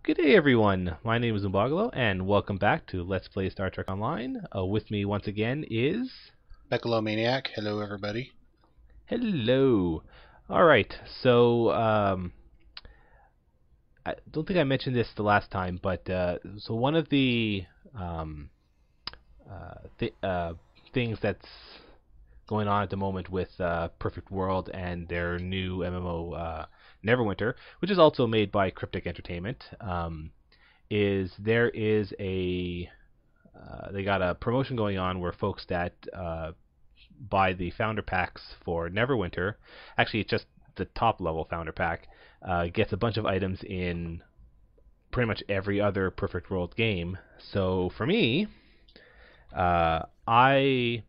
Good day, everyone. My name is Umbagalo, and welcome back to Let's Play Star Trek Online. With me once again is... Megalomaniac, hello everybody. Hello. Alright, so, I don't think I mentioned this the last time, but, so one of the, things that's going on at the moment with Perfect World and their new MMO, Neverwinter, which is also made by Cryptic Entertainment, is there is a they got a promotion going on where folks that buy the founder packs for Neverwinter, actually it's just the top level founder pack, gets a bunch of items in pretty much every other Perfect World game. So for me, I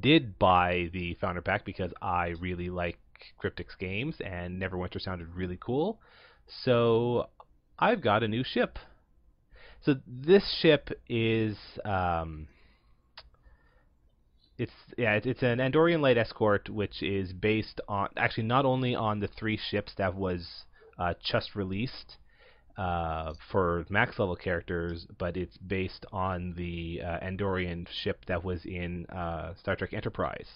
did buy the founder pack because I really like Cryptic's games and Neverwinter sounded really cool. So I've got a new ship. So this ship is it's an Andorian light escort, which is based on actually not only on the 3 ships that was just released for max level characters, but it's based on the Andorian ship that was in Star Trek Enterprise.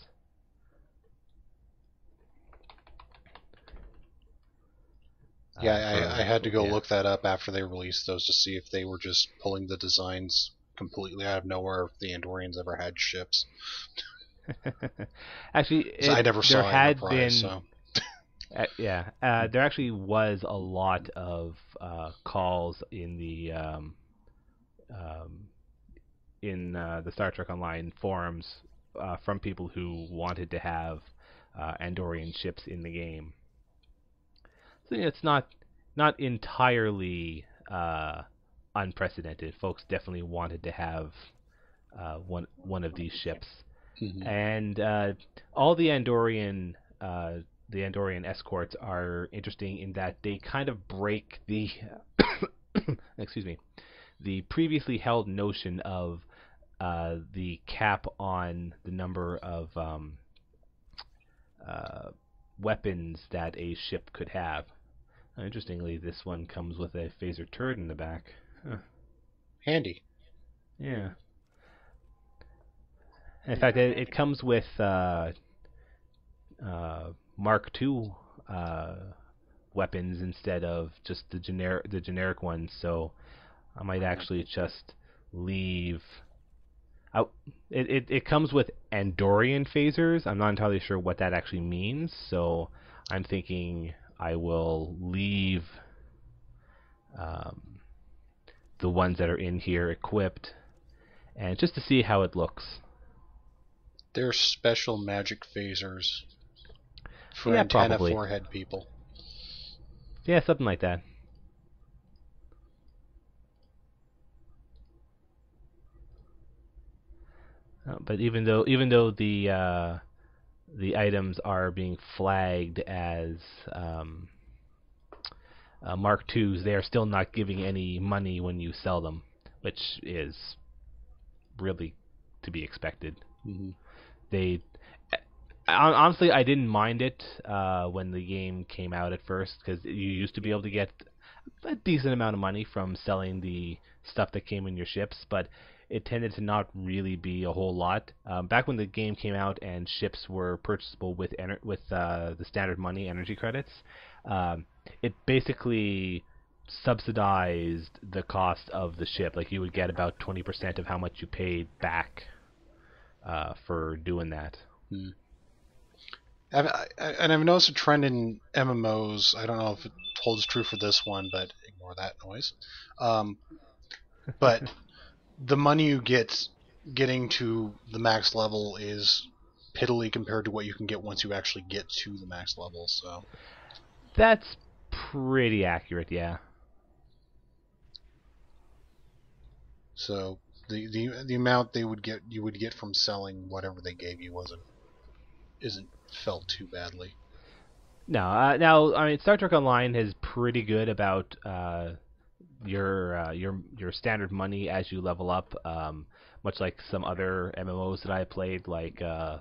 Yeah, I had to go look that up after they released those to see if they were just pulling the designs completely out of nowhere, if the Andorians ever had ships. Actually, I never there saw had Enterprise, been, so. there actually was a lot of calls in the Star Trek Online forums from people who wanted to have Andorian ships in the game. So it's not entirely unprecedented. Folks definitely wanted to have one of these ships, and all the Andorian escorts are interesting in that they kind of break the excuse me, the previously held notion of the cap on the number of weapons that a ship could have. Interestingly, this one comes with a phaser turret in the back. Huh. Handy. Yeah. In fact, it comes with Mark II weapons instead of just the generic ones. So I might actually just leave. It comes with Andorian phasers. I'm not entirely sure what that actually means. So I'm thinking I will leave the ones that are in here equipped, and just to see how it looks. They're special magic phasers for Yeah, antenna probably. forehead people. Yeah, something like that. But even though the items are being flagged as Mark IIs, they are still not giving any money when you sell them, which is really to be expected. They honestly, I didn't mind it when the game came out at first, because you used to be able to get a decent amount of money from selling the stuff that came in your ships, but it tended to not really be a whole lot. Back when the game came out and ships were purchasable with the standard money energy credits, it basically subsidized the cost of the ship. Like, you would get about 20% of how much you paid back for doing that. And I've noticed a trend in MMOs. I don't know if it holds true for this one, but ignore that noise. But the money you get getting to the max level is piddly compared to what you can get once you actually get to the max level. So that's pretty accurate, yeah. So the amount you would get from selling whatever they gave you isn't felt too badly. No, now I mean, Star Trek Online is pretty good about your standard money as you level up, much like some other MMOs that I played, like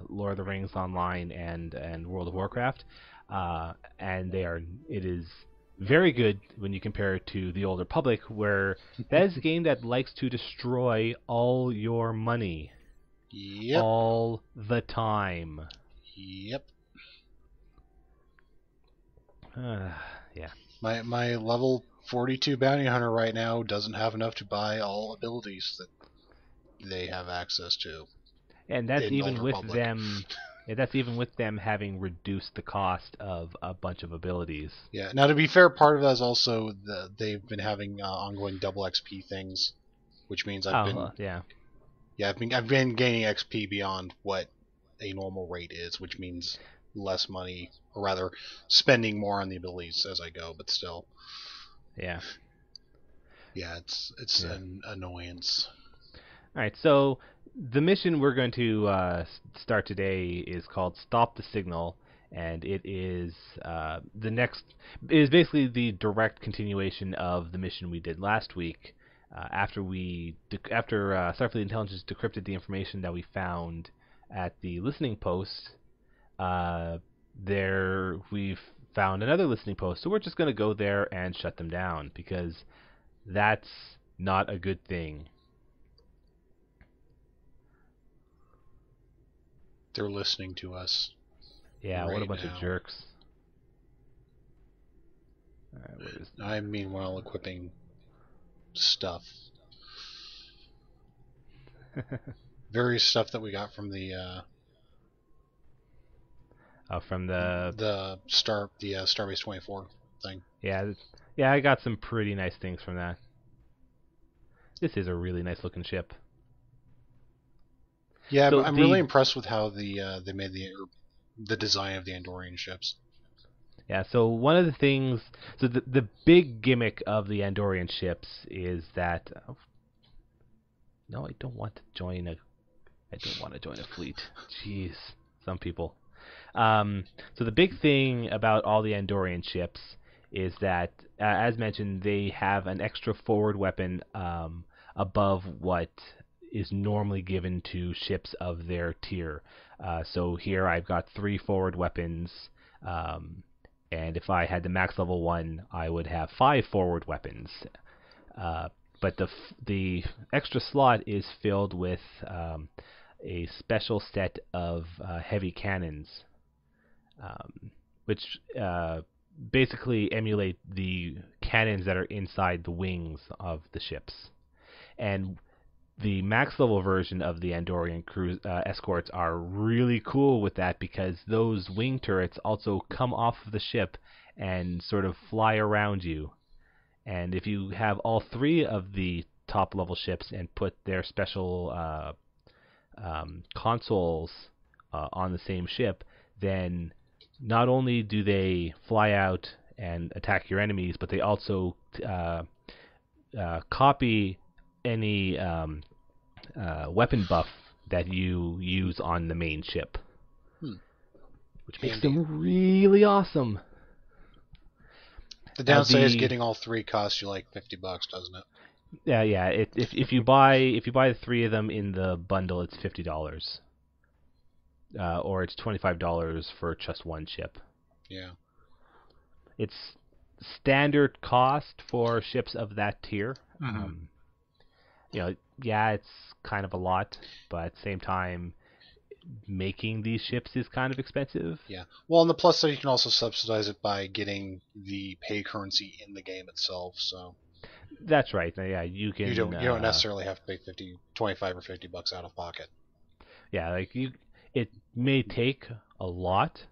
Lord of the Rings Online and World of Warcraft, and it is very good when you compare it to the Old Republic, where that is a game that likes to destroy all your money. Yep. All the time. Yep. Yeah. My level 42 bounty hunter right now doesn't have enough to buy all abilities that they have access to. And that's In even Old with Republic. them. Yeah, that's even with them having reduced the cost of a bunch of abilities. Yeah. Now, to be fair, part of that is also they've been having ongoing double XP things, which means Yeah. I've been gaining XP beyond what a normal rate is, which means less money, or rather, spending more on the abilities as I go. But still, Yeah. yeah, it's an annoyance. All right, so the mission we're going to start today is called "Stop the Signal," and it is the next. It is basically the direct continuation of the mission we did last week. After Starfleet Intelligence decrypted the information that we found at the listening post, there we've found another listening post. So we're just going to go there and shut them down because that's not a good thing. They're listening to us. Yeah, right what a bunch now. of jerks. Alright, where is I mean, while equipping stuff. Various stuff that we got from the from the Starbase 24 thing. yeah, I got some pretty nice things from that. This is a really nice looking ship. Yeah, So I'm really impressed with how they made the design of the Andorian ships. Yeah, so one of the things, so the big gimmick of the Andorian ships is that no, I don't want to join a fleet. Jeez, some people. So the big thing about all the Andorian ships is that, as mentioned, they have an extra forward weapon above what is normally given to ships of their tier. So here I've got 3 forward weapons, and if I had the max level 1, I would have 5 forward weapons. But the extra slot is filled with a special set of heavy cannons, which basically emulate the cannons that are inside the wings of the ships. And the max level version of the Andorian escorts are really cool with that because those wing turrets also come off of the ship and sort of fly around you. And if you have all 3 of the top level ships and put their special consoles on the same ship, then not only do they fly out and attack your enemies, but they also copy any weapon buff that you use on the main ship, which makes them really awesome. The downside is getting all 3 costs you like $50, doesn't it? Yeah. If you buy the 3 of them in the bundle, it's $50, or it's $25 for just one ship. Yeah. It's standard cost for ships of that tier. Mm-hmm. It's kind of a lot, but at the same time, making these ships is kind of expensive. Yeah. Well, on the plus side, you can also subsidize it by getting the pay currency in the game itself. So that's right. Yeah, you can. You don't necessarily have to pay $25 or $50 out of pocket. Yeah, it may take a lot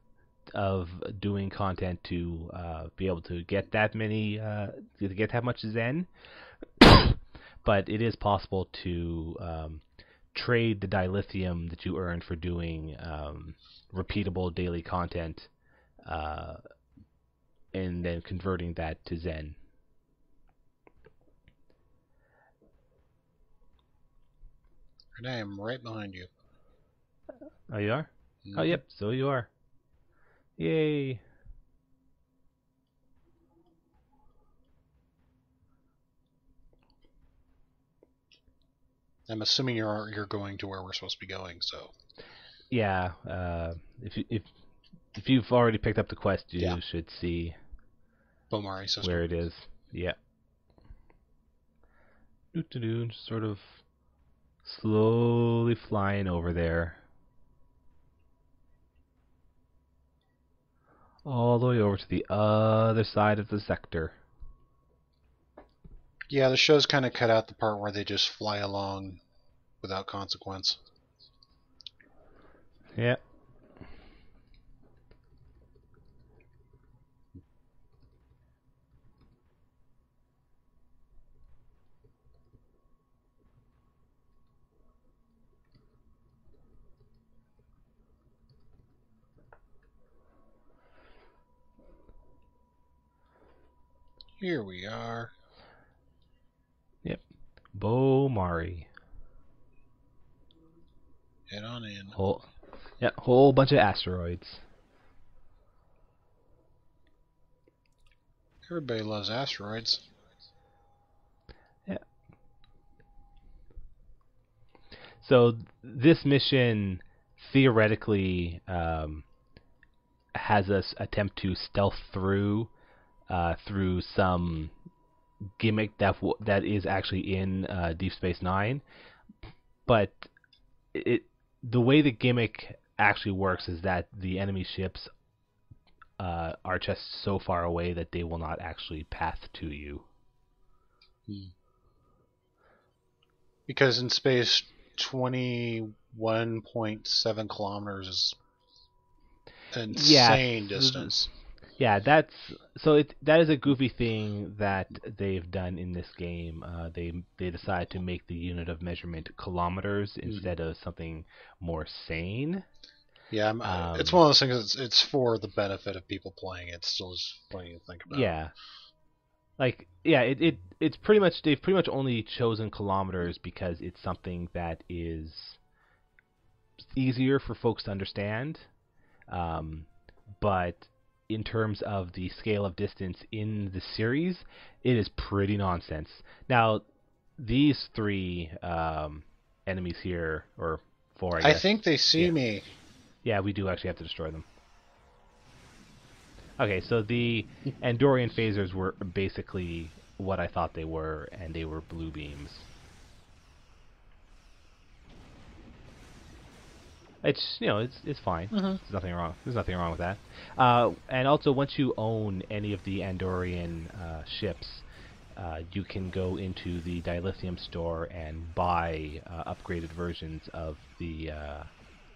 of doing content to be able to get that many, to get that much Zen. But it is possible to trade the dilithium that you earn for doing repeatable daily content, and then converting that to Zen. And I am right behind you. Oh, you are? Mm-hmm. Oh, yep, so you are. Yay. I'm assuming you're going to where we're supposed to be going, so. Yeah, if you've already picked up the quest, you should see. Bomari system. where it is. Yeah. Just sort of slowly flying over there. All the way over to the other side of the sector. Yeah, the show's kind of cut out the part where they just fly along without consequence. Yeah. Here we are. Yep. Bomari. Head on in. Whole bunch of asteroids. Everybody loves asteroids. Yeah. So this mission theoretically has us attempt to stealth through some gimmick that is actually in Deep Space Nine, but the way the gimmick actually works is that the enemy ships are just so far away that they will not actually pass to you. Because in space, 21.7 kilometers is an insane distance. Yeah, that is a goofy thing that they've done in this game. They decided to make the unit of measurement kilometers instead of something more sane. Yeah, it's one of those things. It's for the benefit of people playing. It's still just funny to think about. Yeah, it's pretty much they've pretty much only chosen kilometers because it's something that is easier for folks to understand. But in terms of the scale of distance in the series, it is pretty nonsense. Now, these three enemies here, or four, I guess. I think they see me. Yeah, we do actually have to destroy them. Okay, so the Andorian phasers were basically what I thought they were, and they were blue beams. It's it's fine. There's nothing wrong. There's nothing wrong with that. And also, once you own any of the Andorian ships, you can go into the dilithium store and buy upgraded versions of the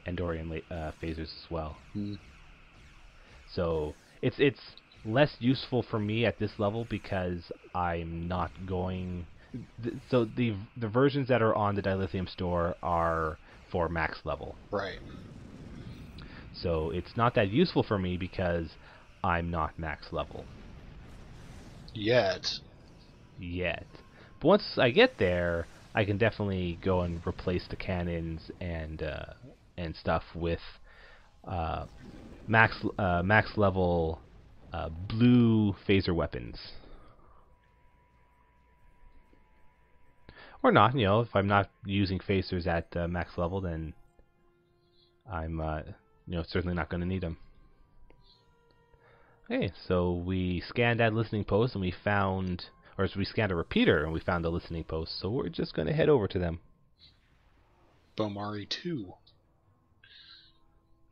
Andorian phasers as well. So it's less useful for me at this level because I'm not going. So the versions that are on the dilithium store are for max level. Right. So it's not that useful for me because I'm not max level. Yet. But once I get there, I can definitely go and replace the cannons and stuff with max level blue phaser weapons. Or not, if I'm not using phasers at max level, then I'm certainly not going to need them. Okay, so we scanned that listening post and we scanned a repeater and we found a listening post, so we're just going to head over to them. Bomari 2.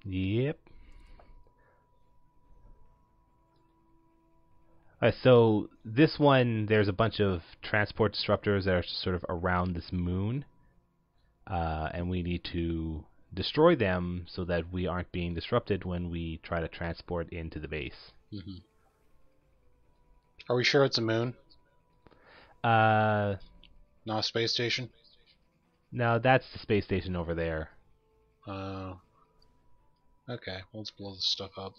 Yep. So this one, there's a bunch of transport disruptors that are sort of around this moon, and we need to destroy them so that we aren't being disrupted when we try to transport into the base. Are we sure it's a moon? Not a space station? No, that's the space station over there. Okay, well, let's blow this stuff up.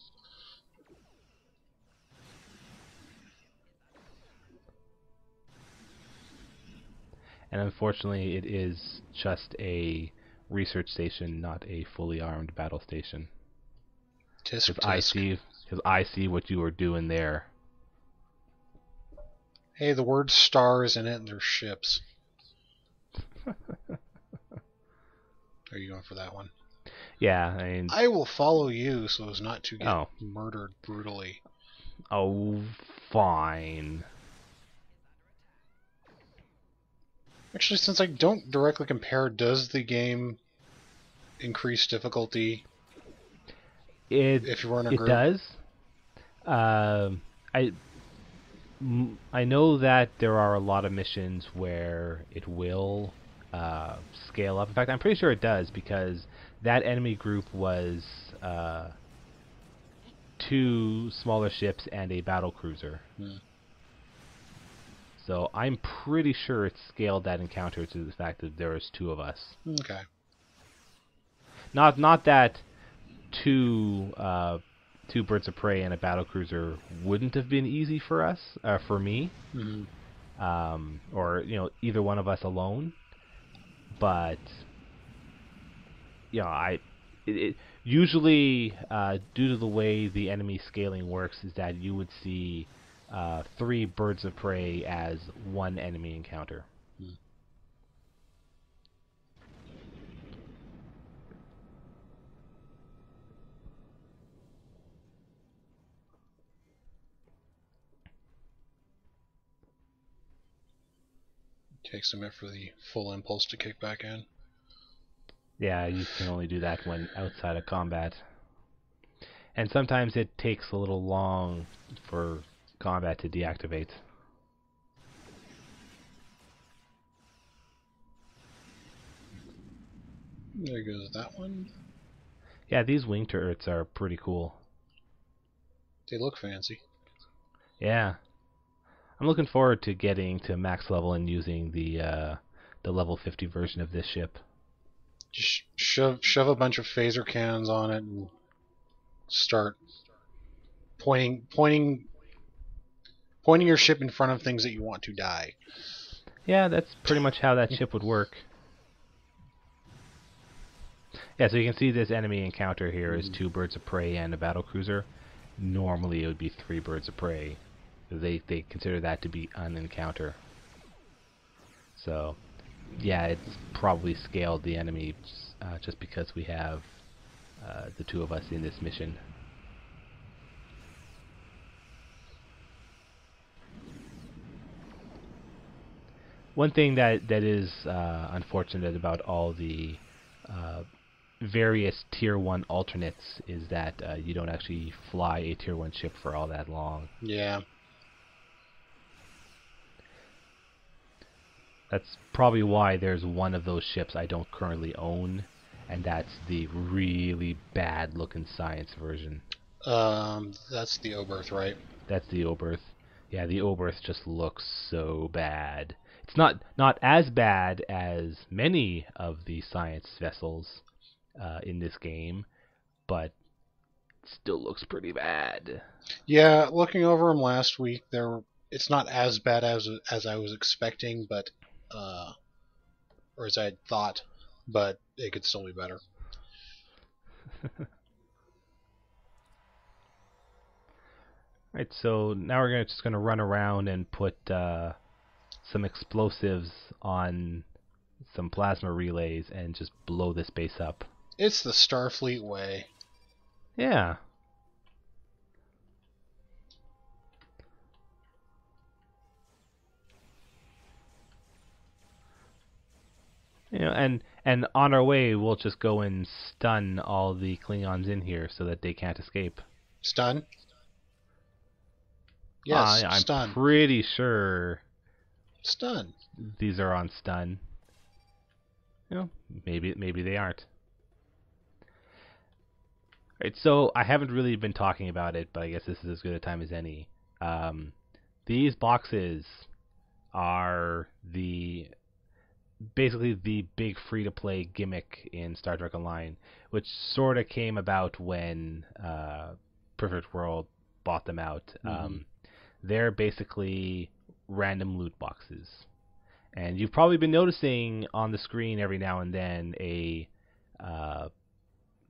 And unfortunately, it is just a research station, not a fully armed battle station. Tisk, Because I see what you are doing there. Hey, the word star is in it and there's ships. Are you going for that one? Yeah, I mean... I will follow you so as not to get murdered brutally. Oh, fine. Actually, since I don't directly compare, does the game increase difficulty It if you were in a it group? does. Um, I I know that there are a lot of missions where it will scale up. In fact, I'm pretty sure it does because that enemy group was uh, two smaller ships and a battle cruiser. Hmm. So I'm pretty sure it scaled that encounter to the fact that there was two of us. Okay. Not that two two birds of prey and a battle cruiser wouldn't have been easy for us, for me, Mm-hmm. or either one of us alone. But I usually due to the way the enemy scaling works is that you would see three birds of prey as one enemy encounter. Takes a minute for the full impulse to kick back in. Yeah, you can only do that when outside of combat. And sometimes it takes a little long for combat to deactivate. There goes that one. Yeah, these wing turrets are pretty cool. They look fancy. Yeah. I'm looking forward to getting to max level and using the level 50 version of this ship. Just shove a bunch of phaser cannons on it and start pointing your ship in front of things that you want to die. Yeah, that's pretty much how that ship would work. Yeah, so you can see this enemy encounter here is two birds of prey and a battle cruiser. Normally it would be three birds of prey. They consider that to be an encounter. So, yeah, it's probably scaled the enemy just because we have the two of us in this mission. One thing that is unfortunate about all the uh, various Tier 1 alternates is that you don't actually fly a Tier 1 ship for all that long. Yeah. That's probably why there's one of those ships I don't currently own, and that's the really bad looking science version. That's the Oberth, right? That's the Oberth. Yeah, the Oberth just looks so bad. It's not as bad as many of the science vessels in this game, but it still looks pretty bad. Yeah, looking over them last week, it's not as bad as I was expecting, but or as I had thought, but it could still be better. Right, so now we're just gonna run around and put some explosives on some plasma relays and just blow this base up. It's the Starfleet way. Yeah. And on our way, we'll just go and stun all the Klingons in here so that they can't escape. Stun? Yes, Yeah, I'm stun. pretty sure Stun. these are on stun. Maybe they aren't. Right, so I haven't really been talking about it, but I guess this is as good a time as any. These boxes are basically the big free-to-play gimmick in Star Trek Online, which sort of came about when Perfect World bought them out. They're basically random loot boxes. And you've probably been noticing on the screen every now and then a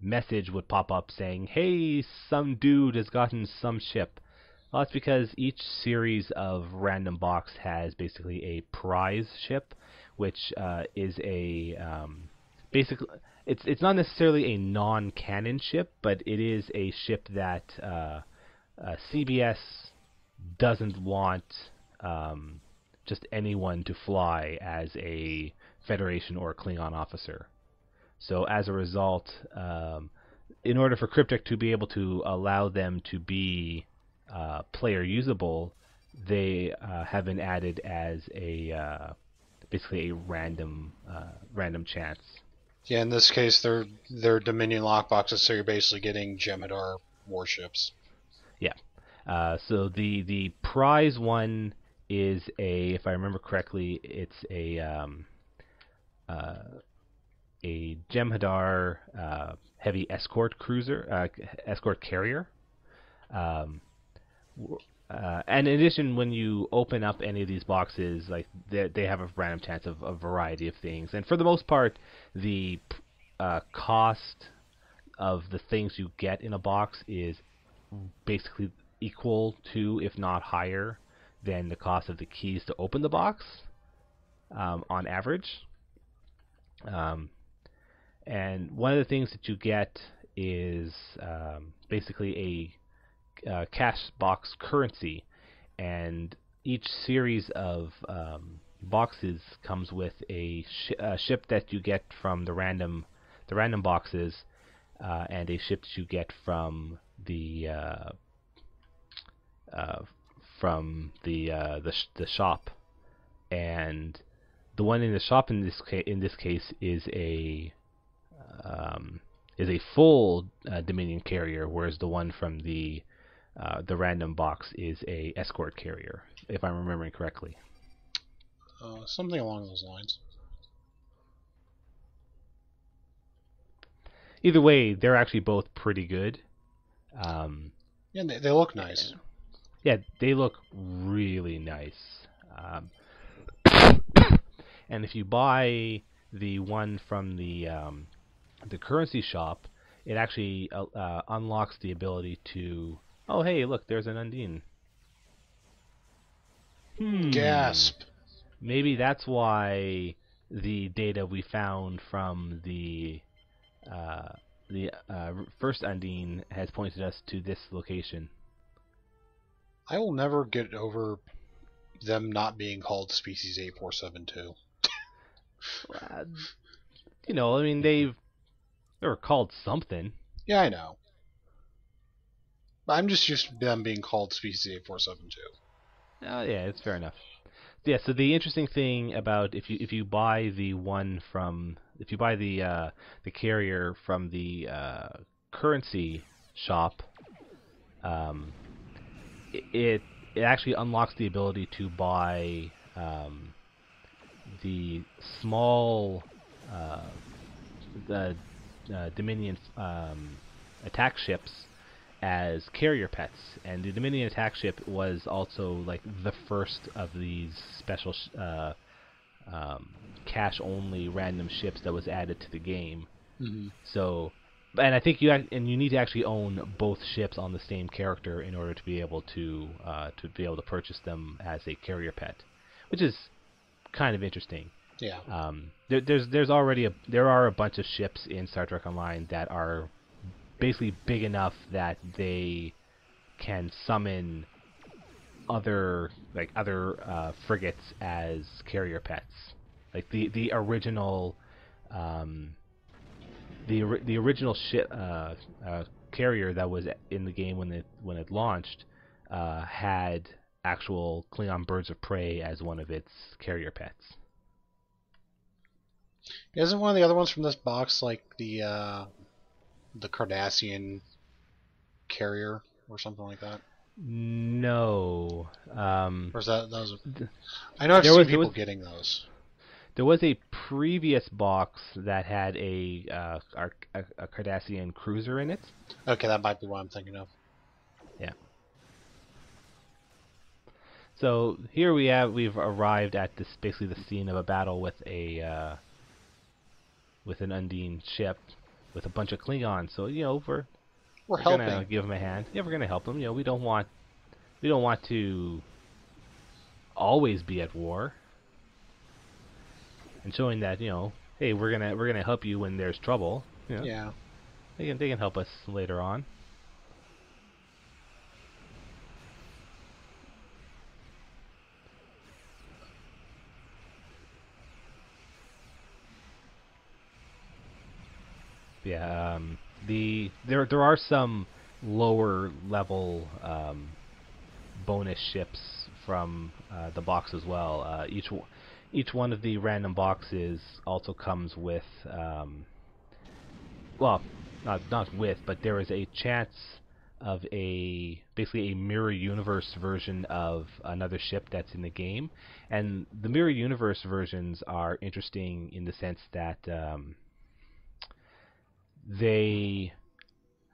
message would pop up saying, "Hey, some dude has gotten some ship." Well, that's because each series of random box has basically a prize ship, which is a basically it's not necessarily a non-canon ship, but it is a ship that CBS doesn't want just anyone to fly as a Federation or Klingon officer. So as a result, in order for Cryptic to be able to allow them to be player usable, they have been added as a basically a random chance. Yeah, in this case, they're Dominion lockboxes, so you're basically getting Jem'Hadar warships. Yeah. So the prize one is if I remember correctly, it's a Jem'Hadar heavy escort cruiser, escort carrier. Um, and in addition, when you open up any of these boxes, like they have a random chance of a variety of things. And for the most part, the cost of the things you get in a box is basically equal to, if not higher, than the cost of the keys to open the box on average. And one of the things that you get is basically a cash box currency, and each series of boxes comes with a ship that you get from the random boxes, and a ship that you get from the shop. And the one in the shop in this case is a full Dominion carrier, whereas the one from the random box is a escort carrier, if I'm remembering correctly. Something along those lines. Either way, they're actually both pretty good. Yeah, they look nice. Yeah, they look really nice. And if you buy the one from the currency shop, it actually unlocks the ability to... Oh, hey, look, there's an Undine. Gasp. Maybe that's why the data we found from the first Undine has pointed us to this location. I will never get over them not being called Species 8472. You know, I mean, they were called something. Yeah, I know. I'm just used to them being called Species 8472. Oh, yeah, it's fair enough. Yeah, so the interesting thing about if you buy the carrier from the currency shop, it actually unlocks the ability to buy the small Dominion attack ships as carrier pets, and the Dominion attack ship was also like the first of these special cash-only random ships that was added to the game. Mm-hmm. So, and I think you need to actually own both ships on the same character in order to be able to purchase them as a carrier pet, which is kind of interesting. Yeah. There are a bunch of ships in Star Trek Online that are basically big enough that they can summon other frigates as carrier pets. Like the original ship carrier that was in the game when it launched had actual Klingon birds of prey as one of its carrier pets. Isn't one of the other ones from this box like the Cardassian carrier or something like that? No. Or is that was? I know I've seen people getting those. There was a previous box that had a Cardassian cruiser in it. Okay, that might be what I'm thinking of. Yeah. So here we've arrived at basically the scene of a battle with an Undine ship with a bunch of Klingons. So we're gonna give them a hand. Yeah, we're gonna help them. We don't want to always be at war. And showing that hey, we're gonna help you when there's trouble. Yeah. They can help us later on. Yeah. There are some lower level bonus ships from the box as well. Each one of the random boxes also comes with well, not with, but there is a chance of basically a mirror universe version of another ship that's in the game, and the mirror universe versions are interesting in the sense that they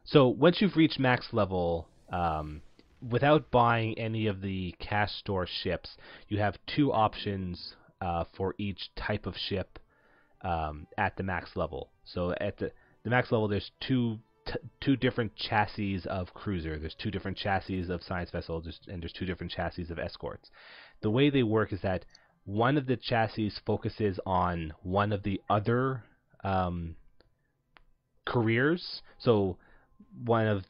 so once you've reached max level, without buying any of the cash store ships, you have two options for each type of ship at the max level. So at the max level, there's two different chassis of cruiser. There's two different chassis of science vessel, and there's two different chassis of escorts. The way they work is that one of the chassis focuses on one of the other careers. So while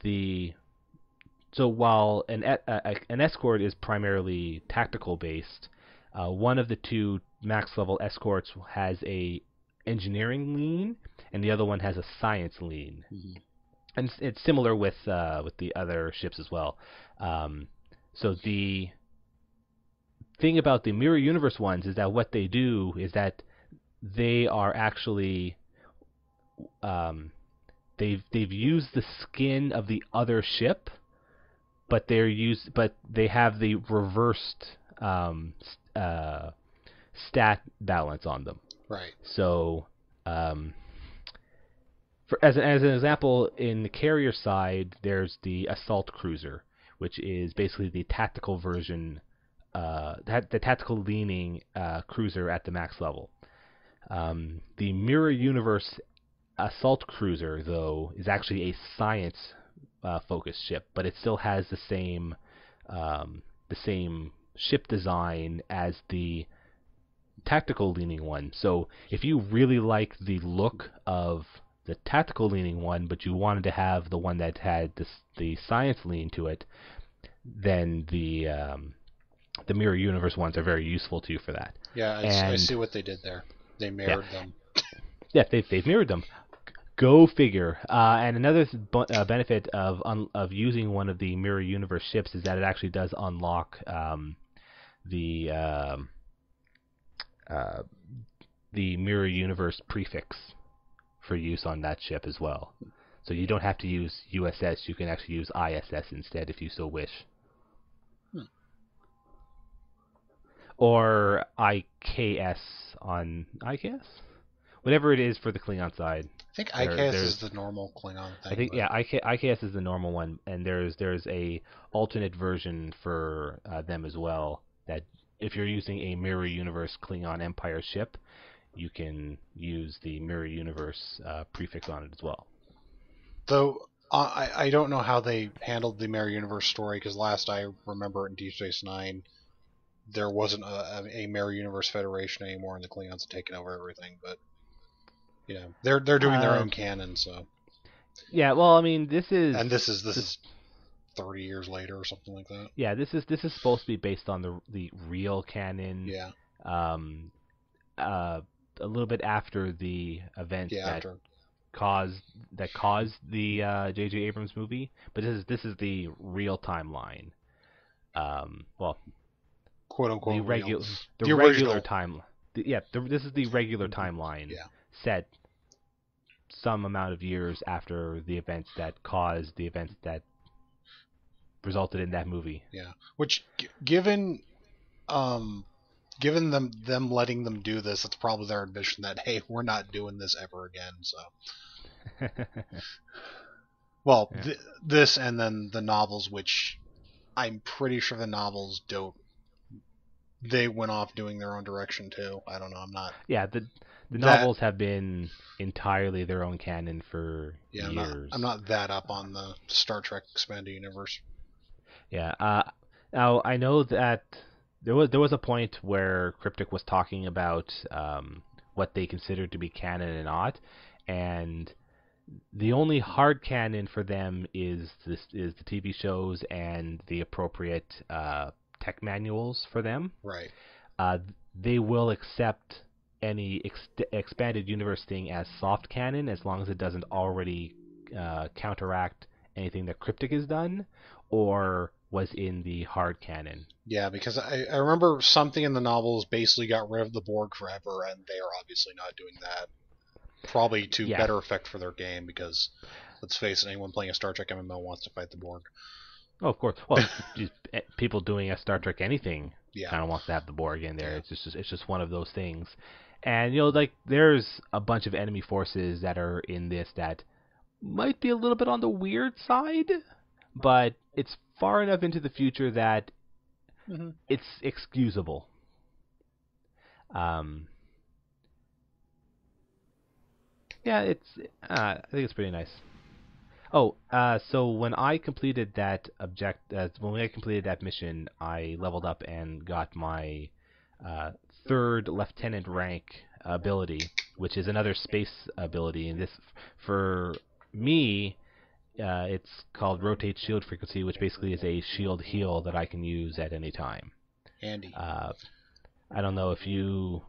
an escort is primarily tactical based, one of the two max level escorts has a engineering lean, and the other one has a science lean. Mm-hmm. And it's similar with the other ships as well. So the thing about the mirror universe ones is that what they do is that they are actually they've used the skin of the other ship, but they have the reversed stat balance on them. Right. So, as an example, in the carrier side, there's the assault cruiser, which is basically the tactical version, the tactical leaning cruiser at the max level. The mirror universe assault cruiser, though, is actually a science focused ship, but it still has the same ship design as the tactical leaning one. So if you really like the look of the tactical leaning one, but you wanted to have the one that had the science lean to it, then the mirror universe ones are very useful to you for that. Yeah, I see what they did there. They mirrored them. Yeah, they've mirrored them. Go figure. And another benefit of using one of the mirror universe ships is that it actually does unlock the mirror universe prefix for use on that ship as well. So you don't have to use USS. You can actually use ISS instead if you so wish. Or IKS on IKS? Whatever it is for the Klingon side. I think IKS is the normal Klingon thing. I think IKS is the normal one, and there's a alternate version for them as well. That if you're using a mirror universe Klingon Empire ship, you can use the mirror universe prefix on it as well. Though I don't know how they handled the mirror universe story, because last I remember in Deep Space Nine, there wasn't a mirror universe Federation anymore, and the Klingons had taken over everything. But you know, they're doing their own canon, so. Yeah, well, I mean, this is 30 years later or something like that. Yeah, this is supposed to be based on the real canon. Yeah. A little bit after the event that caused the J.J. Abrams movie, but this is the real timeline. Well, quote unquote the regular time. This is the regular timeline. Yeah. Set some amount of years after the events that caused the events that resulted in that movie. Yeah, which given them letting them do this, it's probably their ambition that, hey, we're not doing this ever again. So, well, yeah. This and then the novels, which I'm pretty sure the novels don't. They went off doing their own direction too. I don't know. I'm not. Yeah, the novels have been entirely their own canon for years. I'm not that up on the Star Trek expanded universe. Yeah. Now I know that there was a point where Cryptic was talking about what they considered to be canon and not, and the only hard canon for them is the TV shows and the appropriate tech manuals for them. Right. They will accept any expanded universe thing as soft canon, as long as it doesn't already counteract anything that Cryptic has done, or was in the hard canon. Yeah, because I remember something in the novels basically got rid of the Borg forever, and they are obviously not doing that. Probably to Yeah. better effect for their game, because let's face it, anyone playing a Star Trek MMO wants to fight the Borg. Oh, of course. Well, just people doing a Star Trek anything Yeah. kind of wants to have the Borg in there. Yeah. It's just one of those things. And like there's a bunch of enemy forces that are in this that might be a little bit on the weird side, but it's far enough into the future that it's excusable. Yeah, I think it's pretty nice. Oh, so when I completed that when I completed that mission, I leveled up and got my third lieutenant rank ability, which is another space ability. And this, for me, it's called Rotate Shield Frequency, which basically is a shield heal that I can use at any time. Handy. I don't know if you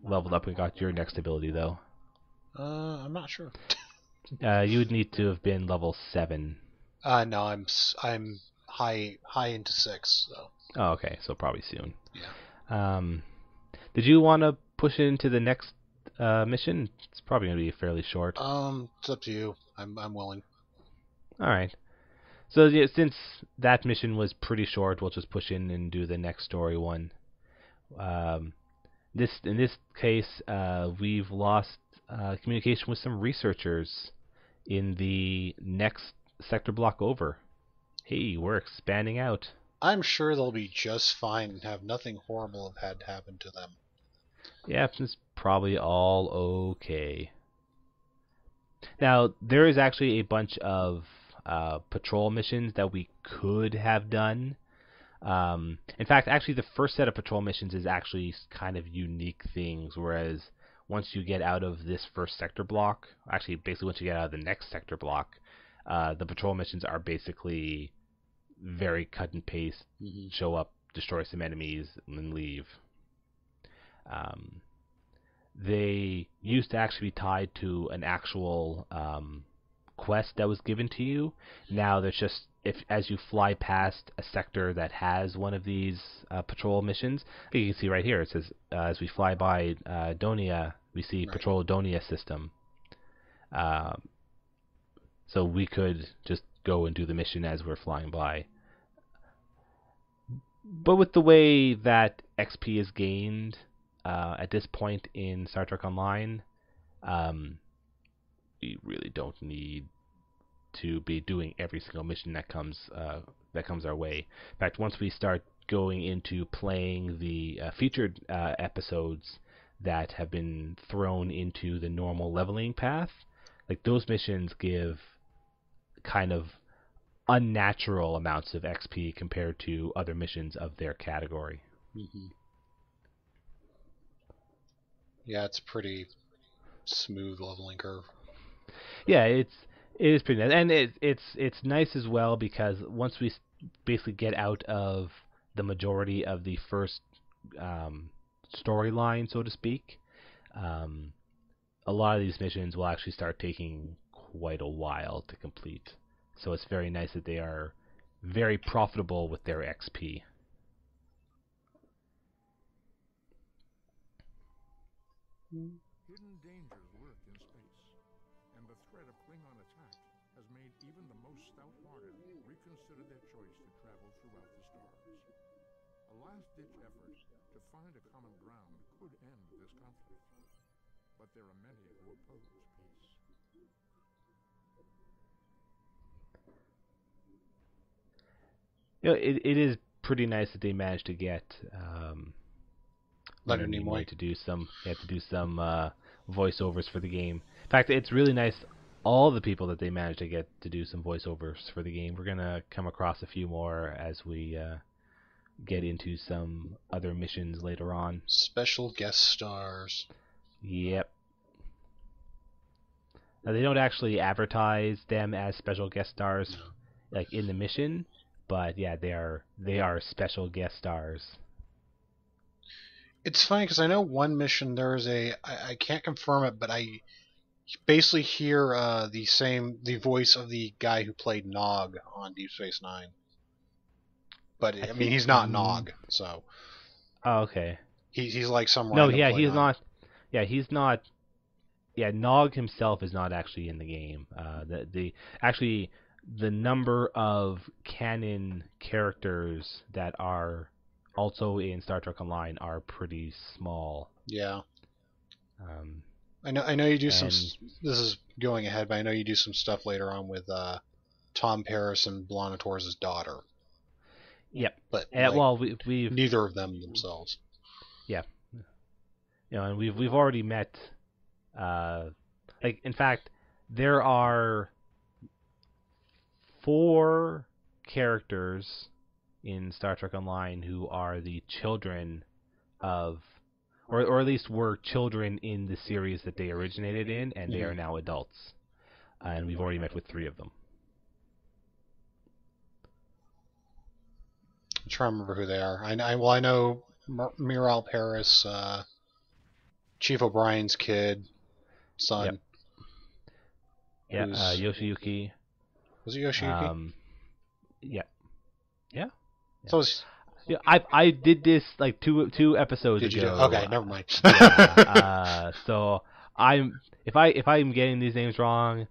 leveled up and got your next ability though. I'm not sure. You would need to have been level 7. No, I'm high into 6. So. Oh, okay, so probably soon. Yeah. Did you want to push into the next mission? It's probably going to be fairly short. It's up to you. I'm willing. All right. So yeah, since that mission was pretty short, we'll just push in and do the next story one. In this case, we've lost communication with some researchers in the next sector block over. Hey, we're expanding out. I'm sure they'll be just fine and have nothing horrible have had happen to them. Yeah, it's probably all okay. Now, there is actually a bunch of patrol missions that we could have done. In fact, actually, the first set of patrol missions is actually kind of unique things, whereas once you get out of this first sector block, actually, basically once you get out of the next sector block, the patrol missions are basically very cut and paste, show up, destroy some enemies, and then leave. They used to actually be tied to an actual quest that was given to you. Now there's just, as you fly past a sector that has one of these patrol missions, you can see right here, it says as we fly by Donia, we see Right. Patrol Donia system. So we could just go and do the mission as we're flying by. But with the way that XP is gained at this point in Star Trek Online, we really don't need to be doing every single mission that comes our way. In fact, once we start going into playing the featured episodes that have been thrown into the normal leveling path, like those missions give kind of unnatural amounts of XP compared to other missions of their category. Yeah, it's pretty smooth leveling curve. Yeah, it is pretty nice, and it's nice as well because once we basically get out of the majority of the first storyline, so to speak, a lot of these missions will actually start taking quite a while to complete. So it's very nice that they are very profitable with their XP. Hidden dangers lurk in space, and the threat of Klingon attack has made even the most stout-hearted reconsider their choice to travel throughout the stars. A last-ditch effort to find a common ground could end this conflict, but there are many who oppose peace. It is pretty nice that they managed to get Leonard Nimoy to do some voiceovers for the game. In fact, it's really nice all the people that they managed to get to do some voiceovers for the game. We're gonna come across a few more as we get into some other missions later on. Special guest stars. Yep. Now they don't actually advertise them as special guest stars, like in the mission, but yeah, they are special guest stars. It's funny because I know one mission there is I can't confirm it, but I basically hear the voice of the guy who played Nog on Deep Space Nine. But I mean, he's not Nog, so. Oh, okay. He's like some No, random. yeah, Klingon. he's not. Yeah, he's not. Yeah, Nog himself is not actually in the game. Actually the number of canon characters that are also in Star Trek Online are pretty small. Yeah. Um, I know you do some. This is going ahead, but I know you do some stuff later on with Tom Paris and B'Elanna Torres' daughter. Yep. But well, we've neither of them themselves. Yeah. And we've already met. In fact, there are 4 characters in Star Trek Online who are the children of, or at least were children in the series that they originated in, and they are now adults. And we've already met with 3 of them. I'm trying to remember who they are. I know Miral Paris, Chief O'Brien's kid, son. Yep. Yeah, Yoshiyuki. Was it Yoshiyuki? Yeah. Yeah. So was, yeah, I did this like two episodes did ago. You do? Okay, never mind. So if I'm getting these names wrong,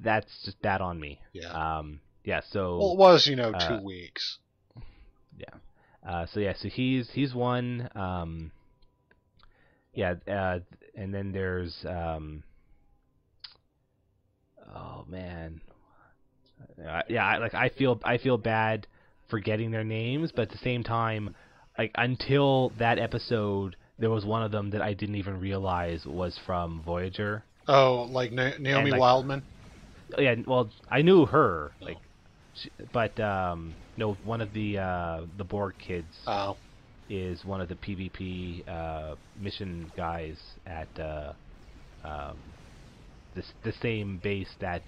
that's just bad on me. Yeah. Yeah. So. Well, it was 2 weeks. Yeah. So he's one. Yeah. And then there's oh man. Yeah. I feel bad forgetting their names, but at the same time, like until that episode, there was one of them that I didn't even realize was from Voyager. Oh, like Naomi Wildman. Yeah. Well, I knew her, but no, one of the Borg kids is one of the PvP mission guys at the same base that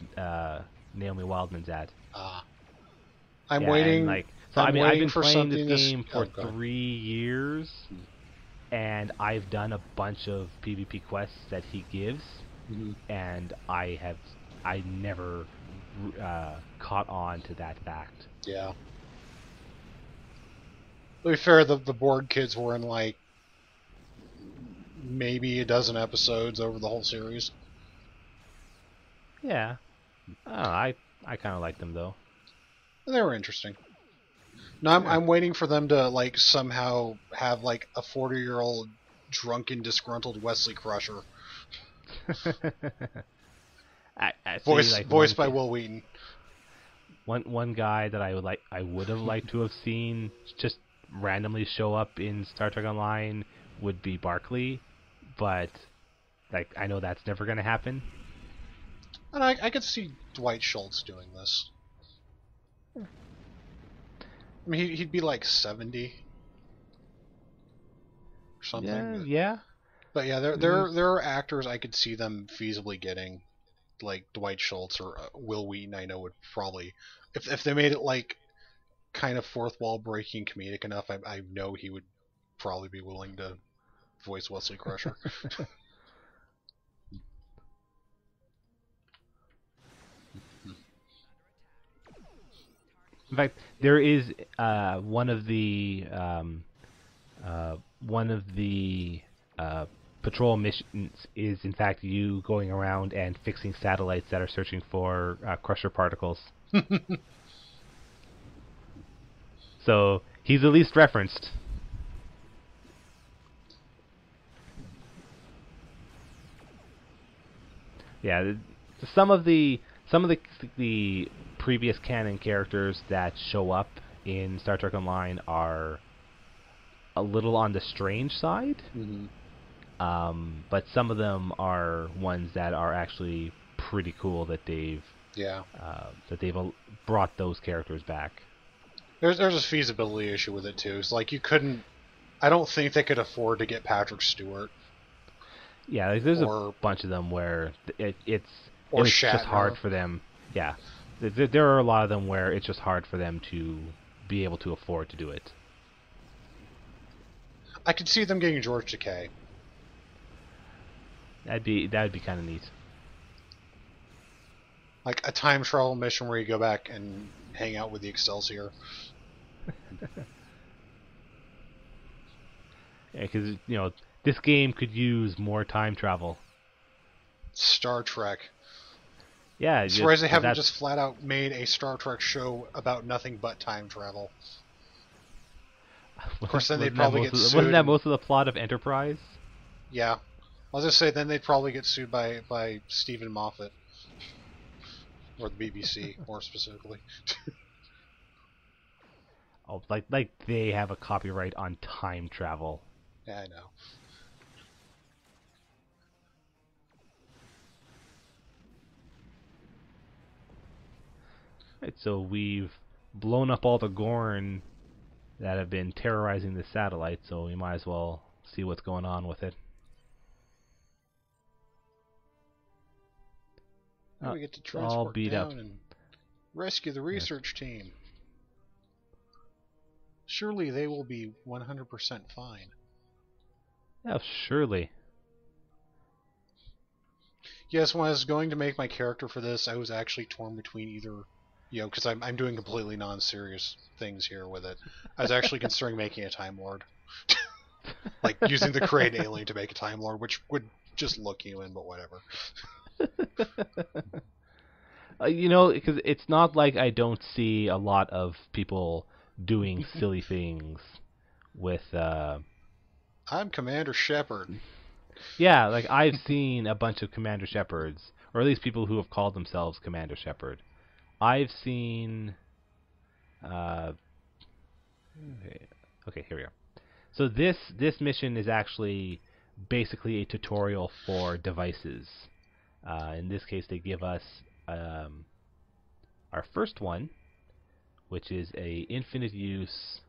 Naomi Wildman's at. I'm waiting. I've been for playing this game for 3 years, and I've done a bunch of PvP quests that he gives, and I never caught on to that fact. Yeah. To be fair, the Borg kids were in maybe a dozen episodes over the whole series. Yeah. I kind of like them though. They were interesting. No, I'm waiting for them to somehow have a 40-year-old drunken, disgruntled Wesley Crusher. Voiced by Will Wheaton. One guy that I would have liked to have seen just randomly show up in Star Trek Online would be Barclay, but I know that's never going to happen. And I could see Dwight Schultz doing this. I mean, he'd be 70 or something. Yeah. But yeah, there are actors I could see them feasibly getting, like Dwight Schultz or Will Wheaton. I know would probably, if they made it kind of fourth wall breaking comedic enough, I know he would probably be willing to voice Wesley Crusher. In fact, there is one of the patrol missions is in fact you going around and fixing satellites that are searching for crusher particles. So he's at least referenced. Yeah, some of the previous canon characters that show up in Star Trek Online are a little on the strange side. But some of them are ones that are actually pretty cool that they've brought those characters back. There's a feasibility issue with it too. It's you couldn't. I don't think they could afford to get Patrick Stewart. Yeah, there's a bunch of them where it's just hard for them. Yeah, there are a lot of them where it's just hard for them to be able to afford to do it. I could see them getting George Takei. That would be kind of neat. Like a time travel mission where you go back and hang out with the Excelsior. Yeah, because this game could use more time travel. Star Trek. Yeah, I'm surprised they haven't just flat out made a Star Trek show about nothing but time travel. Of course, then they'd probably get sued. Wasn't that most of the plot of Enterprise? Yeah. I was going to say, then they'd probably get sued by Stephen Moffat. Or the BBC, more specifically. Oh, like they have a copyright on time travel. Yeah, I know. Right, so we've blown up all the Gorn that have been terrorizing the satellite, so we might as well see what's going on with it. Now we get to transport down and rescue the research team. Surely they will be 100% fine. Yeah, surely. Yes, when I was going to make my character for this, I was actually torn between either, because I'm doing completely non-serious things here with it. I was actually considering making a Time Lord. Like, using the Crane alien to make a Time Lord, which would just look human, but whatever. Because it's not like I don't see a lot of people doing silly things with... I'm Commander Shepard. Yeah, like I've seen a bunch of Commander Shepards, or at least people who have called themselves Commander Shepard. I've seen... Okay, here we go. So this mission is actually basically a tutorial for devices. In this case, they give us our first one, which is a infinite use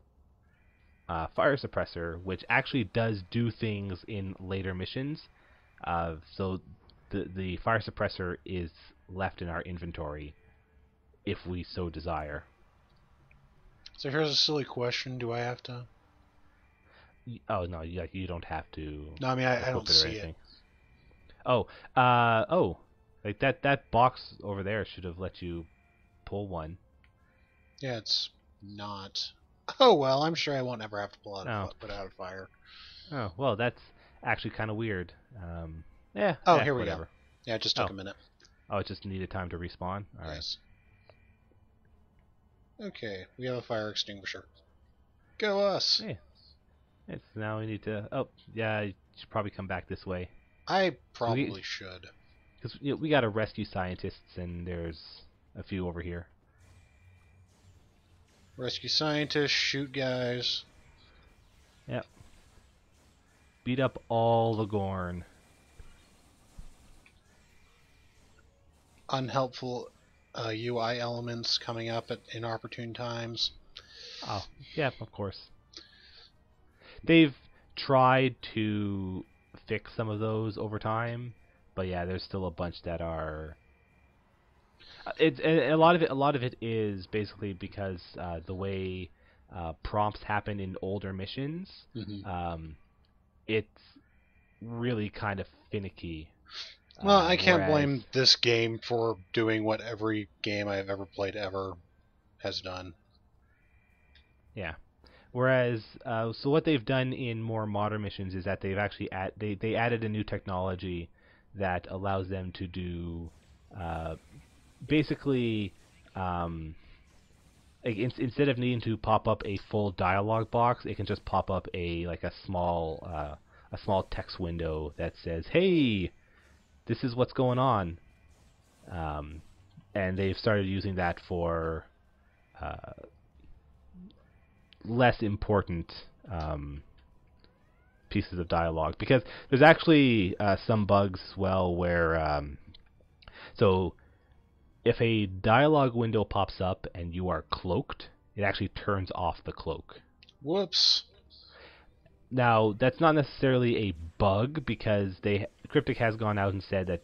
fire suppressor, which actually does do things in later missions. So the fire suppressor is left in our inventory if we so desire. So here's a silly question: do I have to? Oh no, you don't have to. No, I mean I don't see it. Like that box over there should have let you pull one. Yeah, it's not. Oh well, I'm sure I won't ever have to put out a fire. Oh well, that's actually kind of weird. Yeah. Oh, here we whatever. go. Yeah, it just took a minute. Oh, it just needed time to respawn. All yes. Right. Okay, we have a fire extinguisher. Go us. Yeah. It's now we need to. Oh, yeah. You should probably come back this way. I probably should. Because we got to rescue scientists, and there's a few over here. Rescue scientists, shoot guys. Yep. Beat up all the Gorn. Unhelpful UI elements coming up at inopportune times. Oh, yeah, of course. They've tried to fix some of those over time, but yeah, there's still a bunch that are. A lot of it is basically because the way prompts happen in older missions, it's really kind of finicky. Well, I can't blame this game for doing what every game I've ever played ever has done. Yeah. Whereas, so what they've done in more modern missions is that they've actually they added a new technology that allows them to do basically like instead of needing to pop up a full dialogue box, it can just pop up a small text window that says, "Hey, this is what's going on," and they've started using that for less important pieces of dialogue, because there's actually some bugs where so if a dialogue window pops up and you are cloaked, it actually turns off the cloak. Whoops. Now, that's not necessarily a bug, because Cryptic has gone out and said that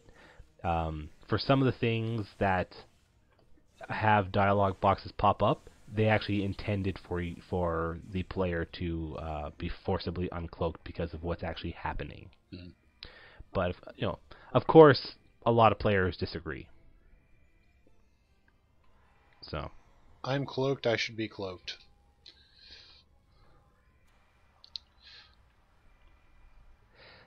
for some of the things that have dialogue boxes pop up, they actually intended for the player to be forcibly uncloaked because of what's actually happening. Mm. But of course, a lot of players disagree. So I'm cloaked, I should be cloaked.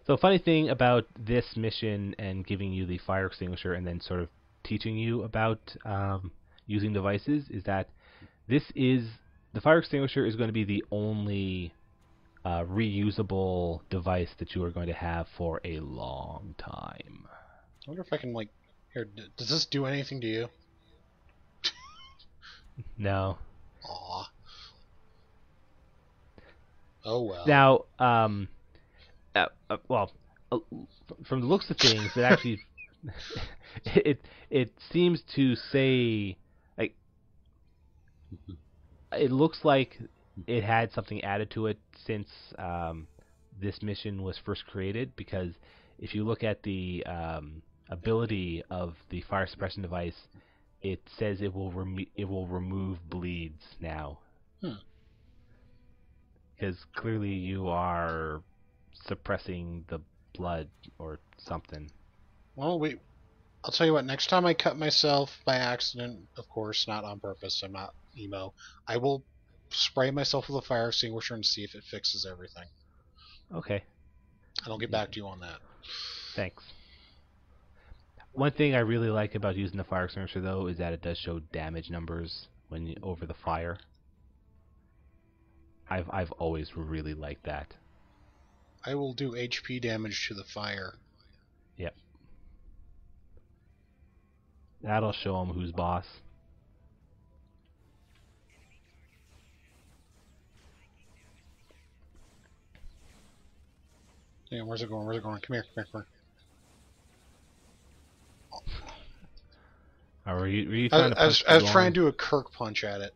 So funny thing about this mission and giving you the fire extinguisher and then sort of teaching you about using devices is that the fire extinguisher is going to be the only reusable device that you are going to have for a long time. I wonder if I can, here, does this do anything to you? No. Aw. Oh well. Now, well, from the looks of things, it actually it seems to say, like, it looks like it had something added to it since this mission was first created, because if you look at the ability of the fire suppression device, it says it will remove bleeds now. Because clearly you are suppressing the blood or something. Well, I'll tell you what, next time I cut myself by accident, of course, not on purpose, I'm not emo, I will spray myself with a fire extinguisher and see if it fixes everything. Okay. And I'll get back to you on that. Thanks. One thing I really like about using the fire extinguisher, though, is that it does show damage numbers when over the fire. I've always really liked that. I will do HP damage to the fire. Yep. That'll show him who's boss. Yeah, where's it going? Where's it going? Come here, come here, come here. Were you trying to punch I was trying to do a Kirk punch at it.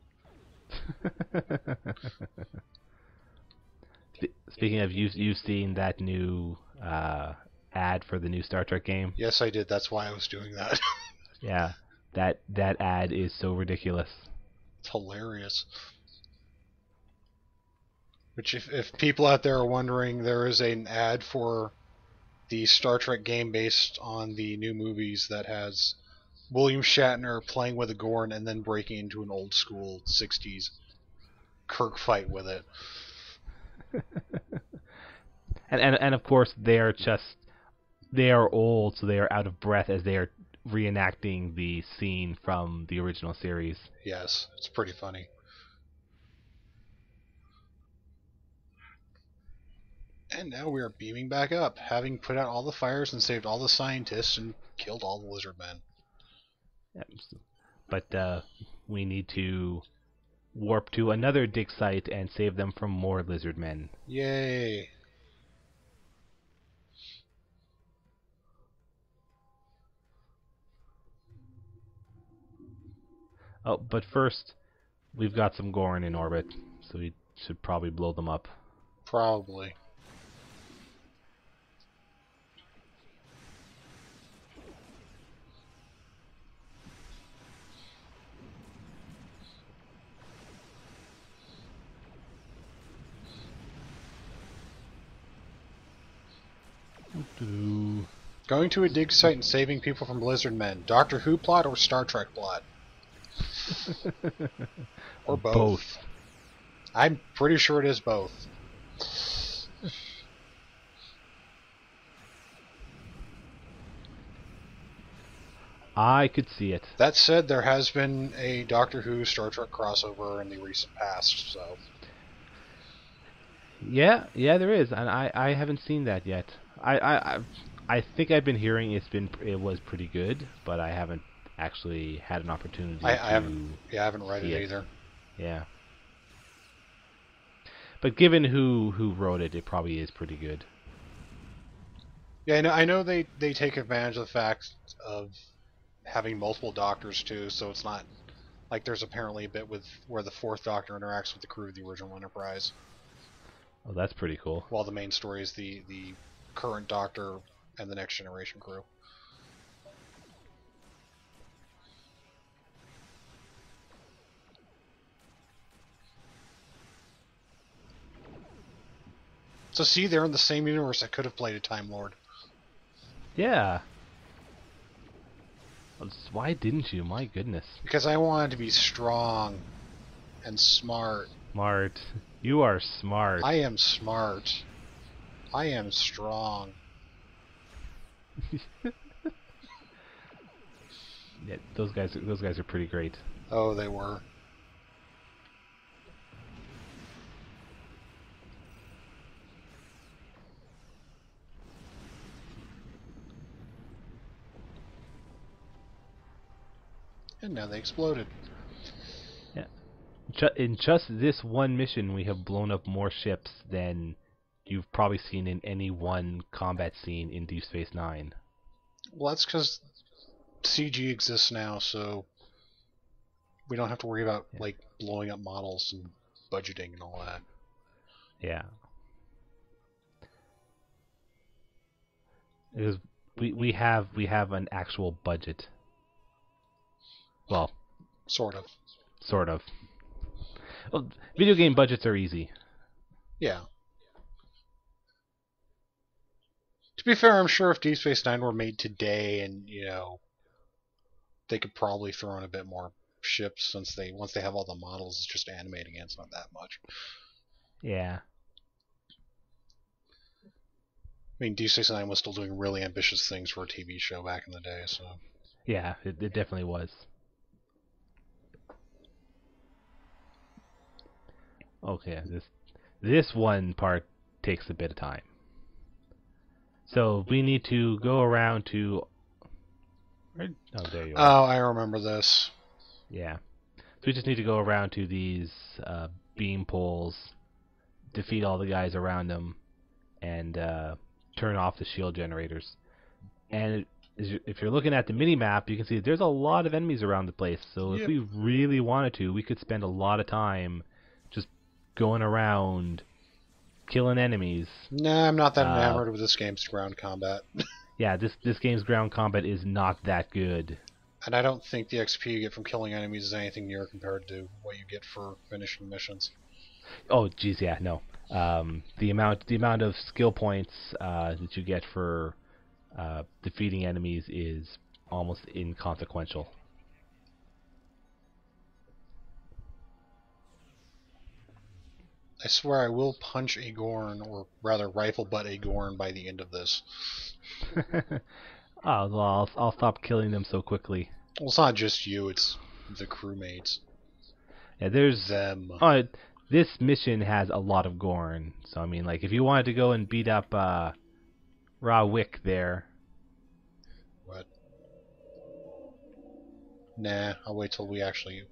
Speaking of, you've seen that new ad for the new Star Trek game? Yes, I did. That's why I was doing that. Yeah, that ad is so ridiculous. It's hilarious. Which, if people out there are wondering, there is an ad for the Star Trek game based on the new movies that has William Shatner playing with a Gorn and then breaking into an old school 60s Kirk fight with it. and of course they are old, so they are out of breath as they are reenacting the scene from the original series. Yes, it's pretty funny. And now we are beaming back up, having put out all the fires and saved all the scientists and killed all the lizard men. Yep. But we need to warp to another dig site and save them from more lizard men. Yay! Oh, but first, we've got some Gorn in orbit, so we should probably blow them up. Probably. Going to a dig site and saving people from lizard men. Doctor Who plot or Star Trek plot? Or both. I'm pretty sure it is both. I could see it. That said, there has been a Doctor Who Star Trek crossover in the recent past, so... Yeah, there is, and I haven't seen that yet. I think I've been hearing it was pretty good, but I haven't actually had an opportunity. I haven't read it either. Yeah. But given who wrote it, it probably is pretty good. Yeah, I know they take advantage of the fact of having multiple doctors too, so it's not like there's apparently a bit with where the fourth Doctor interacts with the crew of the original Enterprise. Oh, that's pretty cool. While the main story is the current Doctor and the Next Generation crew. So see, they're in the same universe. I could have played a Time Lord. Yeah. Why didn't you? My goodness. Because I wanted to be strong and smart. Smart. You are smart. I am smart. I am strong. Yeah, those guys are pretty great. Oh, they were. And now they exploded. Yeah. In just this one mission, we have blown up more ships than you've probably seen in any one combat scene in Deep Space Nine. Well, that's because CG exists now, so we don't have to worry about like blowing up models and budgeting and all that. Yeah. Because we have an actual budget. Well, Sort of. sort of. Well, video game budgets are easy. Yeah. To be fair, I'm sure if Deep Space Nine were made today, and they could probably throw in a bit more ships since once they have all the models, it's just animating it. It's not that much. Yeah. I mean, Deep Space Nine was still doing really ambitious things for a TV show back in the day, so. Yeah, it definitely was. Okay, this one part takes a bit of time. So we need to go around to. Oh, there you are. Oh, I remember this. Yeah. So we just need to go around to these beam poles, defeat all the guys around them, and turn off the shield generators. And if you're looking at the mini-map, you can see there's a lot of enemies around the place. So if we really wanted to, we could spend a lot of time just going around killing enemies. Nah, I'm not that enamored with this game's ground combat. Yeah, this game's ground combat is not that good. And I don't think the XP you get from killing enemies is anything near compared to what you get for finishing missions. Oh, geez, yeah, no. The amount of skill points that you get for defeating enemies is almost inconsequential. I swear I will punch a Gorn, or rather rifle butt a Gorn by the end of this. Oh, well, I'll stop killing them so quickly. Well, it's not just you, it's the crewmates. Yeah, there's them. This mission has a lot of Gorn, so I mean, like, if you wanted to go and beat up Ra Wick there. What? Nah, I'll wait till we actually.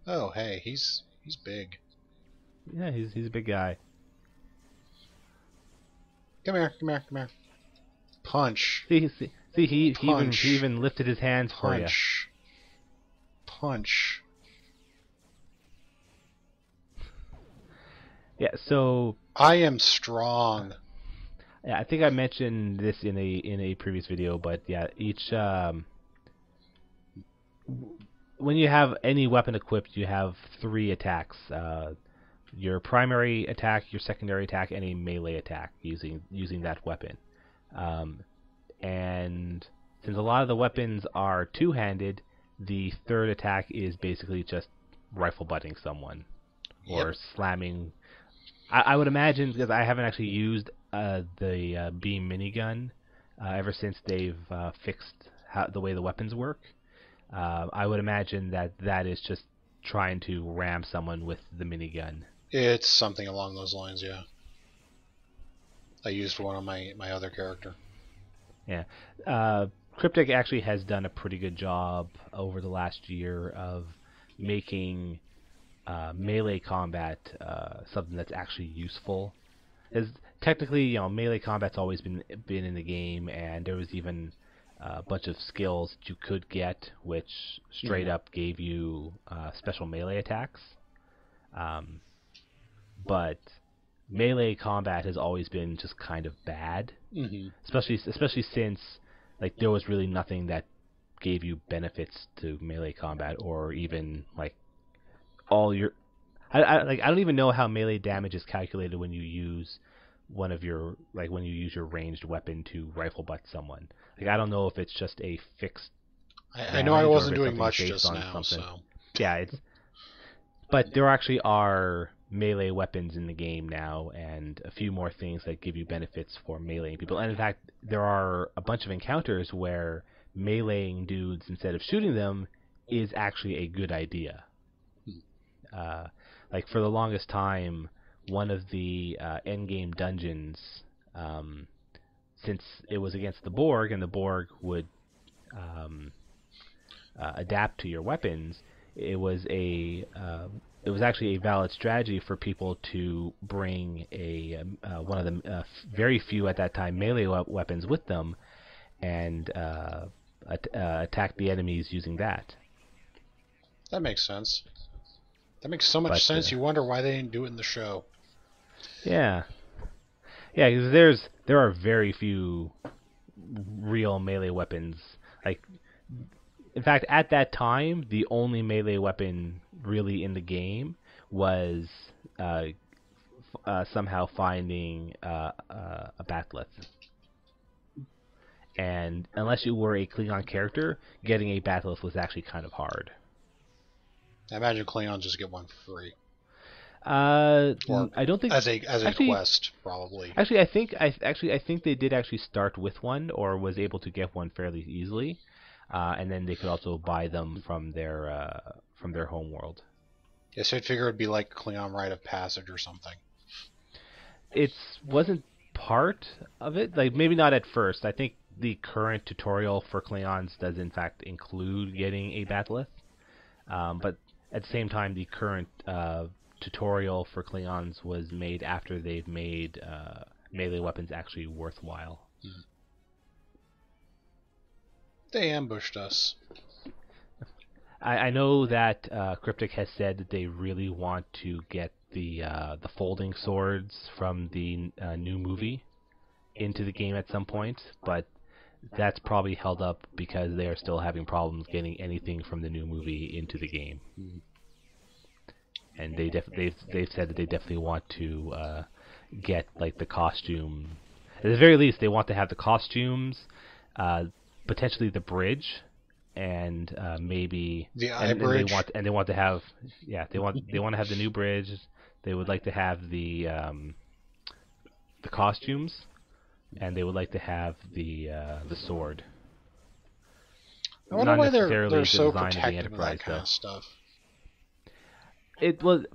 Oh, hey, he's big. Yeah, he's a big guy. Come here. Punch. See, he even lifted his hands for you. Punch. Yeah, so I am strong. Yeah, I think I mentioned this in a previous video, but yeah, each when you have any weapon equipped, you have 3 attacks. Your primary attack, your secondary attack, and a melee attack using that weapon. And since a lot of the weapons are two-handed, the third attack is basically just rifle butting someone or slamming. I would imagine, because I haven't actually used the beam minigun ever since they've fixed the way the weapons work. I would imagine that is just trying to ram someone with the minigun. It's something along those lines, yeah. I used one on my other character. Yeah. Cryptic actually has done a pretty good job over the last year of making melee combat something that's actually useful. As technically, melee combat's always been in the game, and there was even a bunch of skills that you could get which straight up gave you special melee attacks. But melee combat has always been just kind of bad, especially since like there was really nothing that gave you benefits to melee combat, or even like all your. I don't even know how melee damage is calculated when you use one of your like when you use your ranged weapon to rifle butt someone. Like I don't know if it's just a fixed. I know I wasn't doing much based just on now, something. so Yeah, it's. But there actually are melee weapons in the game now, and a few more things that give you benefits for meleeing people. And in fact, there are a bunch of encounters where meleeing dudes instead of shooting them is actually a good idea. Like for the longest time, one of the endgame dungeons, since it was against the Borg, and the Borg would adapt to your weapons, it was actually a valid strategy for people to bring one of the very few at that time melee weapons with them, and attack the enemies using that. that makes sense. That makes so much sense. You wonder why they didn't do it in the show. Yeah, because there are very few real melee weapons. Like, in fact, at that time, the only melee weapon really in the game was somehow finding a bat'leth. And unless you were a Klingon character, getting a bat'leth was actually kind of hard. I imagine Klingons just get one for free. Or I don't think as a quest, probably. Actually, I think they did actually start with one, or was able to get one fairly easily, and then they could also buy them from their home world. Yes, I'd figure it'd be like Klingon Rite of Passage or something. It wasn't part of it, like maybe not at first. I think the current tutorial for Klingons does in fact include getting a bat'leth, but at the same time, the current tutorial for Klingons was made after they've made melee weapons actually worthwhile. They ambushed us. I know that Cryptic has said that they really want to get the folding swords from the new movie into the game at some point, but that's probably held up because they are still having problems getting anything from the new movie into the game. And they've said that they definitely want to get like the costume. At the very least, they want to have the costumes, potentially the bridge, and maybe the eye bridge. They want to have they want to have the new bridge. They would like to have the costumes, and they would like to have the sword. I wonder why they're so protective of that kind of stuff.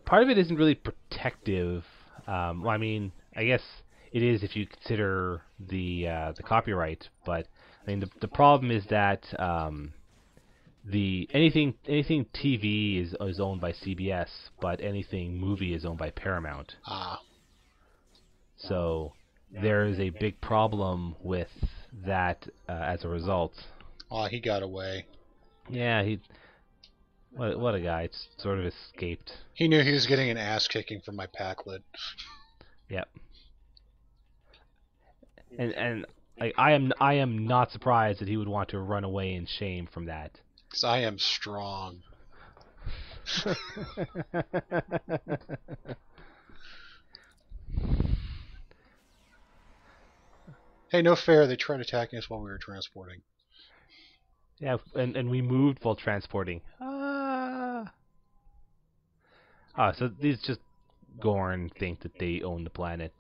Part of it isn't really protective. Well, I mean, I guess it is if you consider the copyright, but I mean the problem is that anything TV is owned by CBS, but anything movie is owned by Paramount. So there is a big problem with that as a result. Oh, he got away. Yeah, what a guy! It's sort of escaped. He knew he was getting an ass kicking from my packlet. Yep. And like I am not surprised that he would want to run away in shame from that. 'Cause I am strong. Hey, no fair. They tried attacking us while we were transporting. Yeah, and we moved while transporting. So these just Gorn think that they own the planet.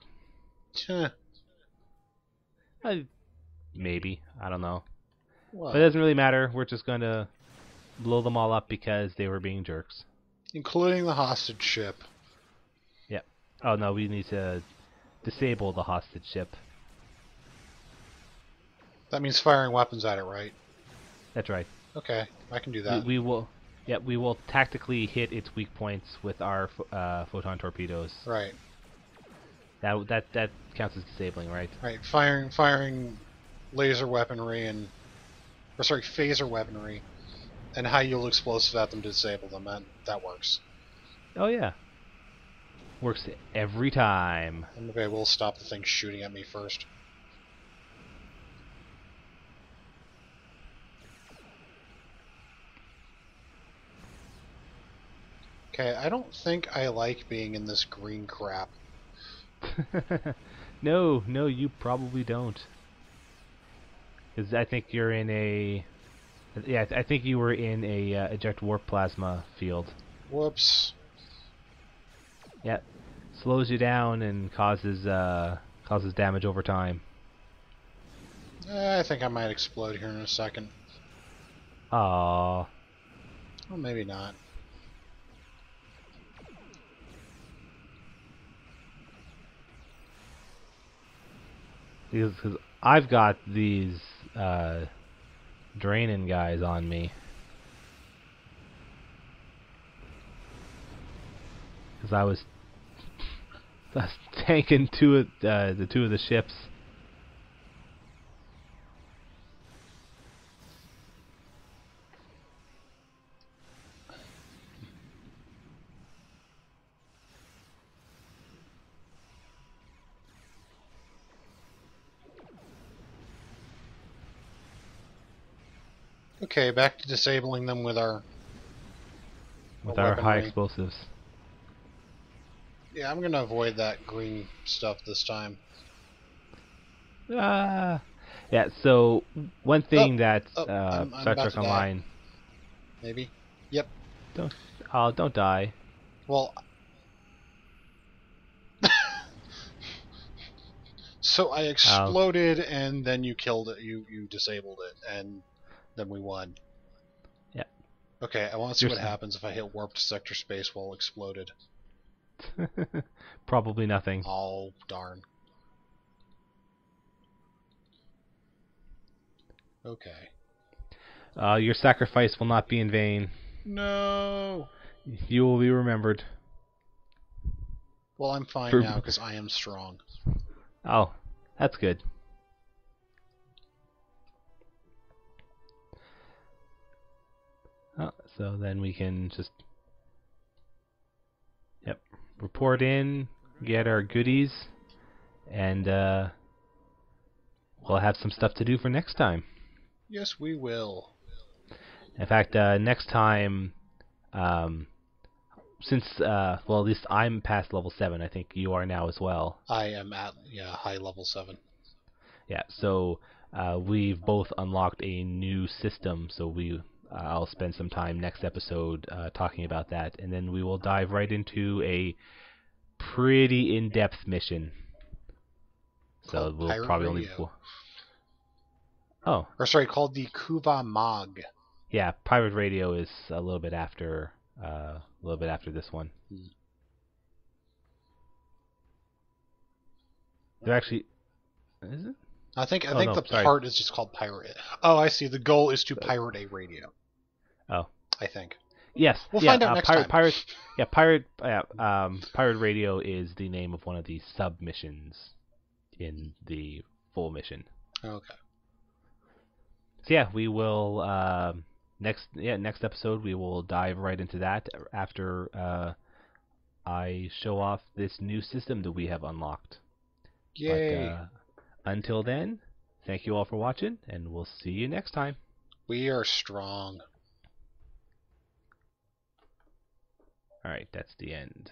Maybe. I don't know. Well, but it doesn't really matter. We're just going to blow them all up because they were being jerks. Including the hostage ship. Yep. Oh, no, we need to disable the hostage ship. That means firing weapons at it, right? That's right. Okay, I can do that. We will tactically hit its weak points with our photon torpedoes. Right. That counts as disabling, right? Right. Firing laser weaponry phaser weaponry, and high yield explosives at them to disable them. That works. Oh yeah. Works every time. Okay, we'll stop the thing shooting at me first. Okay, I don't think I like being in this green crap. No, you probably don't. Because I think you're in a... Yeah, I think you were in a eject warp plasma field. Whoops. Yep. Slows you down and causes damage over time. I think I might explode here in a second. Aww. Well, maybe not. Because I've got these draining guys on me. Because I was tanking the two of the ships. Okay, back to disabling them with our With our high explosives. Yeah, I'm gonna avoid that green stuff this time. Yeah, so one thing that I'm Star about Trek to die. Online... Maybe? Yep. Don't die. Well... So I exploded and then you killed it, you disabled it, and then we won. Yeah. Okay, I want to see what happens if I hit warp to sector space while exploded. Probably nothing. Oh, darn. Okay. Your sacrifice will not be in vain. No! You will be remembered. Well, I'm fine now because I am strong. Oh, that's good. Oh, so then we can just... Yep. Report in, get our goodies, and we'll have some stuff to do for next time. Yes, we will. In fact, next time, since, well, at least I'm past level 7, I think you are now as well. I am at, high level 7. Yeah, so we've both unlocked a new system, so I'll spend some time next episode talking about that, and then we will dive right into a pretty in-depth mission. So we'll Pirate probably Radio. only... Or sorry, called the Kuva Mag. Yeah, Pirate Radio is a little bit after this one. They're actually... Is it? I think no, the sorry. part is just called Pirate. Oh, I see. The goal is to pirate a radio. Oh. I think. Yes. We'll find out next time. Pirate Radio is the name of one of the sub-missions in the full mission. Okay. So yeah, we will next episode we will dive right into that after I show off this new system that we have unlocked. Yay. But until then, thank you all for watching, and we'll see you next time. We are strong. All right, that's the end.